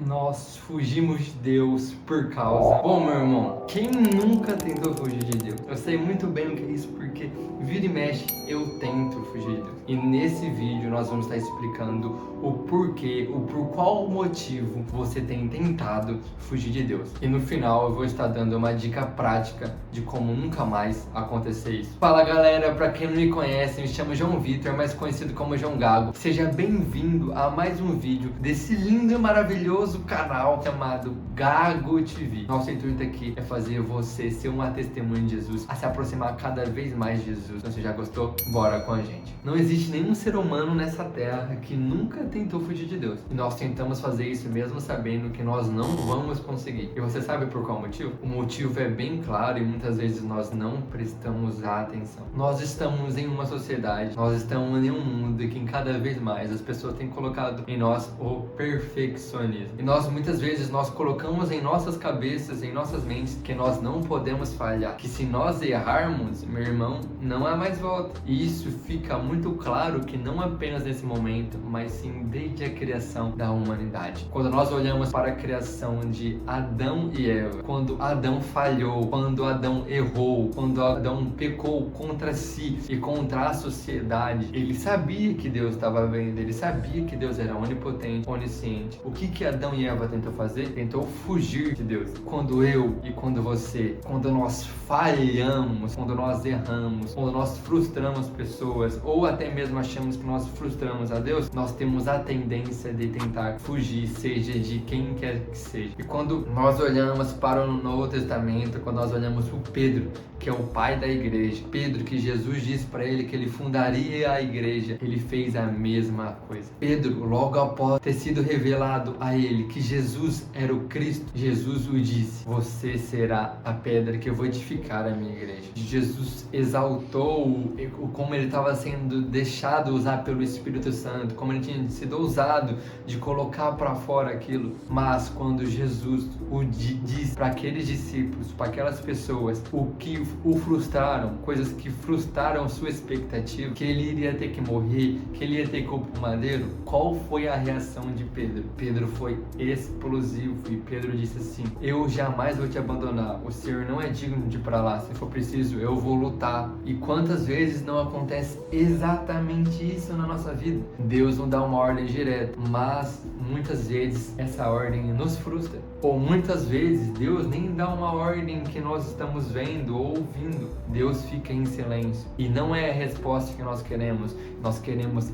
nós fugimos de Deus por causa. Bom, meu irmão, quem nunca tentou fugir de Deus? Eu sei muito bem o que é isso, porque vira e mexe eu tento fugir de Deus. E nesse vídeo nós vamos estar explicando o porquê, por qual motivo você tem tentado fugir de Deus. E no final eu vou estar dando uma dica prática de como nunca mais acontecer isso. Fala galera, pra quem não me conhece, me chamo João Vitor, mais conhecido como João Gago. Seja bem-vindo a mais um vídeo desse lindo e maravilhoso canal chamado Gago TV. Nosso intuito aqui é fazer você ser uma testemunha de Jesus, a se aproximar cada vez mais de Jesus. Se você já gostou, bora com a gente. Não existe nenhum ser humano nessa terra que nunca tentou fugir de Deus. E nós tentamos fazer isso mesmo sabendo que nós não vamos conseguir. E você sabe por qual motivo? O motivo é bem claro e muitas vezes nós não prestamos atenção. Nós estamos em uma sociedade, nós estamos em um mundo que cada vez mais as pessoas têm colocado em nós o perfeccionismo. E nós muitas vezes nós colocamos em nossas cabeças, em nossas mentes, que nós não podemos falhar. Que se nós errarmos, meu irmão, não há mais volta. E isso fica muito claro que não apenas nesse momento, mas sim desde a criação da humanidade. Quando nós olhamos para a criação de Adão e Eva, quando Adão falhou, quando Adão errou, quando Adão pecou contra si e contra a sociedade, ele sabia que Deus estava vendo, ele sabia que Deus era onipotente, onisciente. O que Adão e Eva tentou fazer? Tentou fugir de Deus. Quando eu e quando você, quando nós falhamos, quando nós erramos, quando nós frustramos pessoas, ou até mesmo achamos que nós frustramos a Deus, nós temos a tendência de tentar fugir, seja de quem quer que seja. E quando nós olhamos para o Novo Testamento, quando nós olhamos para Pedro, que é o pai da igreja, Pedro, que Jesus disse para ele que ele fundaria a igreja, ele fez a mesma coisa. Pedro, logo após ter sido revelado a ele que Jesus era o Cristo, Jesus o disse: você será a pedra que eu vou edificar a minha igreja. Jesus exaltou como ele estava sendo deixado usar pelo Espírito Santo, como ele tinha sido ousado de colocar para fora aquilo. Mas quando Jesus o diz para aqueles discípulos, para aquelas pessoas, o que o frustraram, coisas que frustraram sua expectativa, que ele iria ter que morrer, que ele ia ter que ir pro madeiro, qual foi a reação de Pedro? Pedro foi explosivo e Pedro disse assim: eu jamais vou te abandonar, o Senhor não é digno de ir para lá, se for preciso eu vou lutar. E quantas vezes não acontece exatamente isso na nossa vida? Deus não dá uma ordem direta, mas muitas vezes essa ordem nos frustra. Ou muitas vezes Deus nem dá uma ordem que nós estamos vendo ou ouvindo. Deus fica em silêncio. E não é a resposta que nós queremos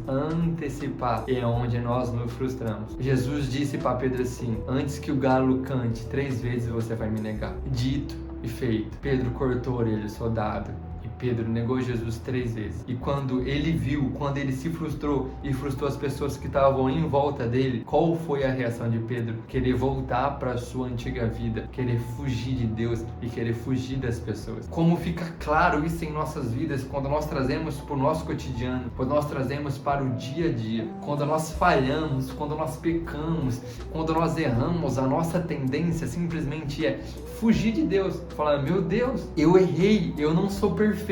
antecipar. É onde nós nos frustramos. Jesus disse para Pedro assim: antes que o galo cante 3 vezes você vai me negar. Dito e feito. Pedro cortou a orelha do soldado. Pedro negou Jesus 3 vezes. E quando ele viu, quando ele se frustrou e frustrou as pessoas que estavam em volta dele, qual foi a reação de Pedro? Querer voltar para a sua antiga vida, querer fugir de Deus e querer fugir das pessoas. Como fica claro isso em nossas vidas quando nós trazemos para o nosso cotidiano, quando nós trazemos para o dia a dia, quando nós falhamos, quando nós pecamos, quando nós erramos, a nossa tendência simplesmente é fugir de Deus. Falar: meu Deus, eu errei, eu não sou perfeito,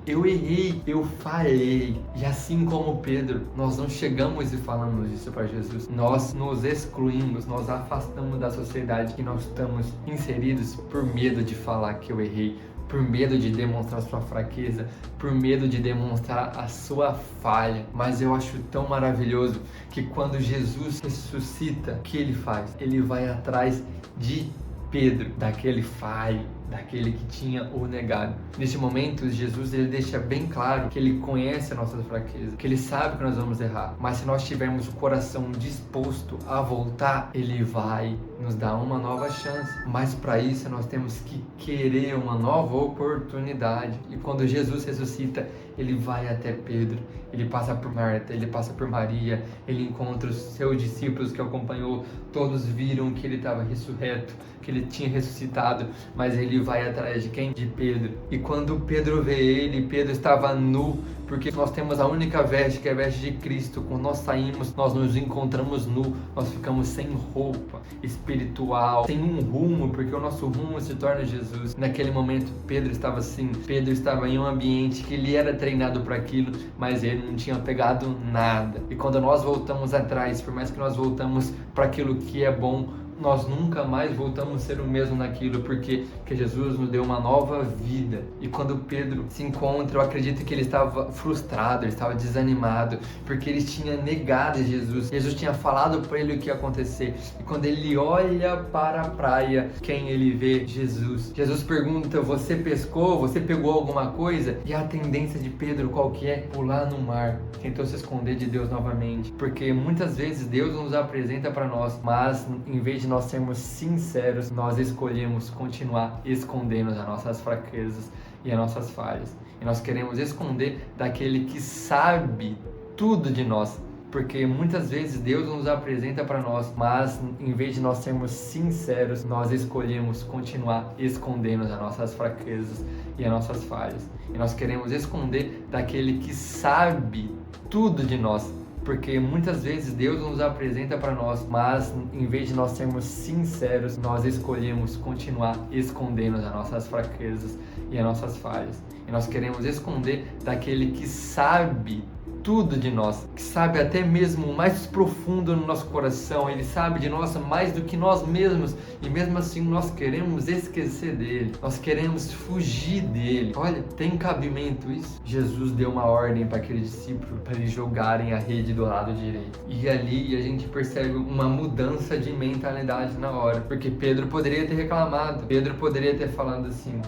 eu errei, eu falhei. E assim como Pedro, nós não chegamos e falamos isso para Jesus. Nós nos excluímos, nós afastamos da sociedade que nós estamos inseridos por medo de falar que eu errei, por medo de demonstrar sua fraqueza, por medo de demonstrar a sua falha. Mas eu acho tão maravilhoso que quando Jesus ressuscita, o que ele faz? Ele vai atrás de Pedro, daquele falho, daquele que tinha o negado. Neste momento, Jesus ele deixa bem claro que ele conhece a nossa fraqueza, que ele sabe que nós vamos errar, mas se nós tivermos o coração disposto a voltar, ele vai nos dar uma nova chance. Mas para isso nós temos que querer uma nova oportunidade. E quando Jesus ressuscita, ele vai até Pedro, ele passa por Marta, ele passa por Maria, ele encontra os seus discípulos que acompanhou, todos viram que ele estava ressurreto, que ele tinha ressuscitado, mas ele vai atrás de quem? De Pedro. E quando Pedro vê ele, Pedro estava nu, porque nós temos a única veste, que é a veste de Cristo. Quando nós saímos, nós nos encontramos nu, nós ficamos sem roupa espiritual, sem um rumo, porque o nosso rumo se torna Jesus. Naquele momento, Pedro estava assim, Pedro estava em um ambiente que ele era treinado para aquilo, mas ele não tinha pegado nada. E quando nós voltamos atrás, por mais que nós voltamos para aquilo que é bom, nós nunca mais voltamos a ser o mesmo naquilo, porque Jesus nos deu uma nova vida. E quando Pedro se encontra, eu acredito que ele estava frustrado, ele estava desanimado, porque ele tinha negado Jesus. Jesus tinha falado para ele o que ia acontecer. E quando ele olha para a praia, quem ele vê? Jesus. Jesus pergunta: você pescou? Você pegou alguma coisa? E a tendência de Pedro qual que é? Pular no mar. Tentou se esconder de Deus novamente, porque muitas vezes Deus nos apresenta para nós, mas em vez de nós sermos sinceros, nós escolhemos continuar escondendo as nossas fraquezas e as nossas falhas. E nós queremos esconder daquele que sabe tudo de nós, porque muitas vezes Deus nos apresenta para nós, mas em vez de nós sermos sinceros, nós escolhemos continuar escondendo as nossas fraquezas e as nossas falhas. E nós queremos esconder daquele que sabe tudo de nós, porque muitas vezes Deus nos apresenta para nós, mas em vez de nós sermos sinceros, nós escolhemos continuar escondendo as nossas fraquezas e as nossas falhas. E nós queremos esconder daquele que sabe tudo de nós, que sabe até mesmo o mais profundo no nosso coração. Ele sabe de nós mais do que nós mesmos, e mesmo assim nós queremos esquecer dele, nós queremos fugir dele. Olha, tem cabimento isso? Jesus deu uma ordem para aquele discípulo, para eles jogarem a rede do lado direito, e ali a gente percebe uma mudança de mentalidade na hora, porque Pedro poderia ter reclamado, Pedro poderia ter falado assim: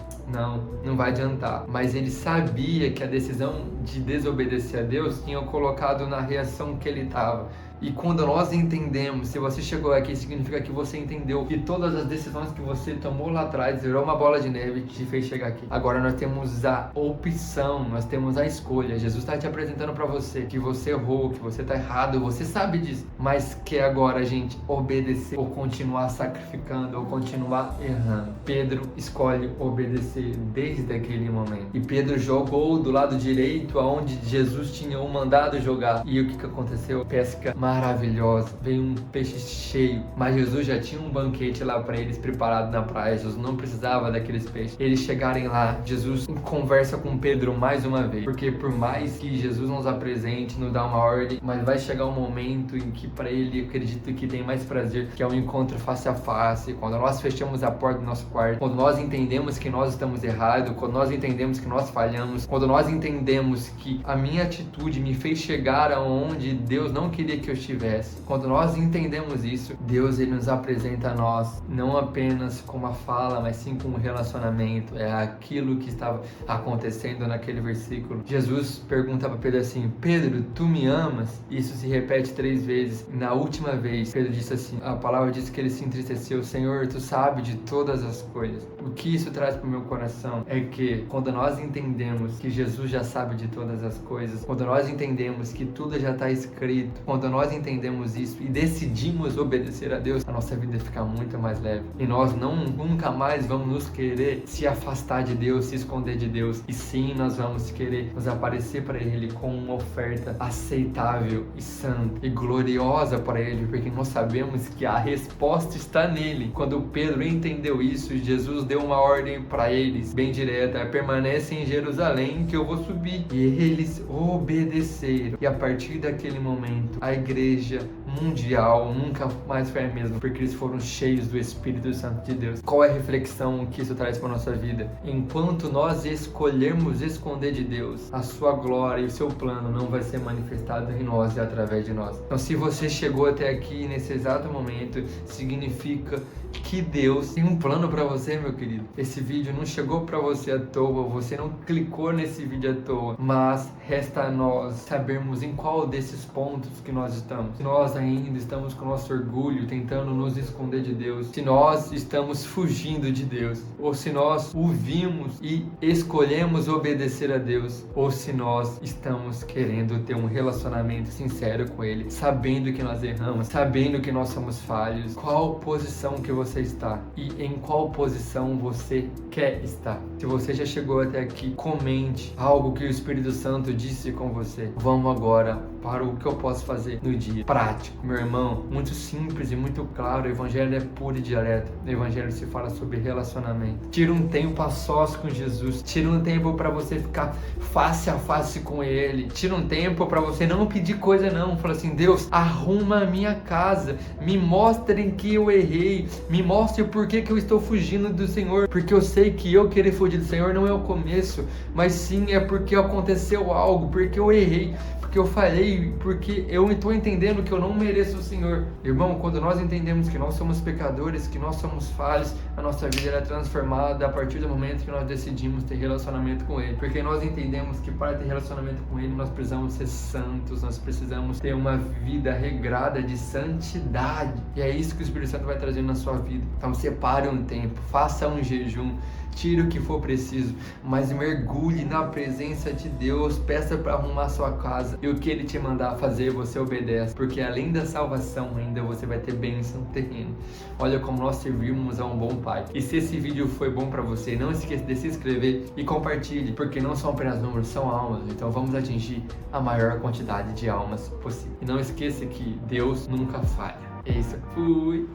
não vai adiantar, mas ele sabia que a decisão de desobedecer a Deus tinha colocado na reação que ele estava. E quando nós entendemos, se você chegou aqui, significa que você entendeu que todas as decisões que você tomou lá atrás virou uma bola de neve que te fez chegar aqui. Agora nós temos a opção, nós temos a escolha. Jesus está te apresentando para você que você errou, que você está errado, você sabe disso, mas quer agora a gente obedecer ou continuar sacrificando ou continuar errando. Pedro escolhe obedecer desde aquele momento. E Pedro jogou do lado direito, aonde Jesus tinha o mandado jogar. E o que aconteceu? Pesca maravilhosa, veio um peixe cheio, mas Jesus já tinha um banquete lá para eles preparado na praia. Jesus não precisava daqueles peixes. Eles chegarem lá, Jesus conversa com Pedro mais uma vez, porque por mais que Jesus nos apresente, nos dá uma ordem, mas vai chegar um momento em que para ele, eu acredito que tem mais prazer, que é um encontro face a face, quando nós fechamos a porta do nosso quarto, quando nós entendemos que nós estamos errados, quando nós entendemos que nós falhamos, quando nós entendemos que a minha atitude me fez chegar aonde Deus não queria que eu estivesse. Quando nós entendemos isso, Deus ele nos apresenta a nós não apenas com uma fala, mas sim com um relacionamento. É aquilo que estava acontecendo naquele versículo. Jesus pergunta para Pedro assim: Pedro, tu me amas? Isso se repete 3 vezes. Na última vez, Pedro disse assim, a palavra diz que ele se entristeceu: Senhor, tu sabe de todas as coisas. O que isso traz para o meu coração é que quando nós entendemos que Jesus já sabe de todas as coisas, quando nós entendemos que tudo já está escrito, quando nós entendemos isso e decidimos obedecer a Deus, a nossa vida fica muito mais leve. E nós nunca mais vamos nos querer se afastar de Deus, se esconder de Deus. E sim, nós vamos querer nos aparecer para Ele com uma oferta aceitável e santa e gloriosa para Ele, porque nós sabemos que a resposta está nele. Quando Pedro entendeu isso, Jesus deu uma ordem para eles, bem direta: permanece em Jerusalém que eu vou subir. E eles obedeceram. E a partir daquele momento, a igreja mundial nunca mais foi a mesma, porque eles foram cheios do Espírito Santo de Deus. Qual é a reflexão que isso traz para a nossa vida? Enquanto nós escolhermos esconder de Deus, a sua glória e o seu plano não vai ser manifestado em nós e através de nós. Então, se você chegou até aqui nesse exato momento, significa que Deus tem um plano para você, meu querido. Esse vídeo não chegou para você à toa, você não clicou nesse vídeo à toa, mas resta a nós sabermos em qual desses pontos que nós estamos. Se nós ainda estamos com nosso orgulho tentando nos esconder de Deus, se nós estamos fugindo de Deus, ou se nós ouvimos e escolhemos obedecer a Deus, ou se nós estamos querendo ter um relacionamento sincero com Ele, sabendo que nós erramos, sabendo que nós somos falhos. Qual posição que você você está e em qual posição você quer estar. Se você já chegou até aqui, comente algo que o Espírito Santo disse com você. Vamos agora para o que eu posso fazer no dia. Prático, meu irmão, muito simples e muito claro. O evangelho é puro e direto. O evangelho se fala sobre relacionamento. Tira um tempo a sós com Jesus. Tira um tempo para você ficar face a face com Ele. Tira um tempo para você não pedir coisa não. Fala assim, Deus, arruma a minha casa. Me mostre em que eu errei. Me mostre por que eu estou fugindo do Senhor. Porque eu sei que eu querer fugir do Senhor não é o começo, mas sim é porque aconteceu algo, porque eu errei, porque eu falhei, porque eu estou entendendo que eu não mereço o Senhor. Irmão, quando nós entendemos que nós somos pecadores, que nós somos falhos, a nossa vida é transformada a partir do momento que nós decidimos ter relacionamento com Ele. Porque nós entendemos que para ter relacionamento com Ele, nós precisamos ser santos, nós precisamos ter uma vida regrada de santidade. E é isso que o Espírito Santo vai trazendo na sua vida. Então separe um tempo, faça um jejum, tire o que for preciso, mas mergulhe na presença de Deus, peça para arrumar sua casa, e o que Ele te mandar fazer, você obedece, porque além da salvação ainda você vai ter bênção terrena. Olha como nós servimos a um bom Pai. E se esse vídeo foi bom para você, não esqueça de se inscrever e compartilhe, porque não são apenas números, são almas, então vamos atingir a maior quantidade de almas possível. E não esqueça que Deus nunca falha. É isso, fui!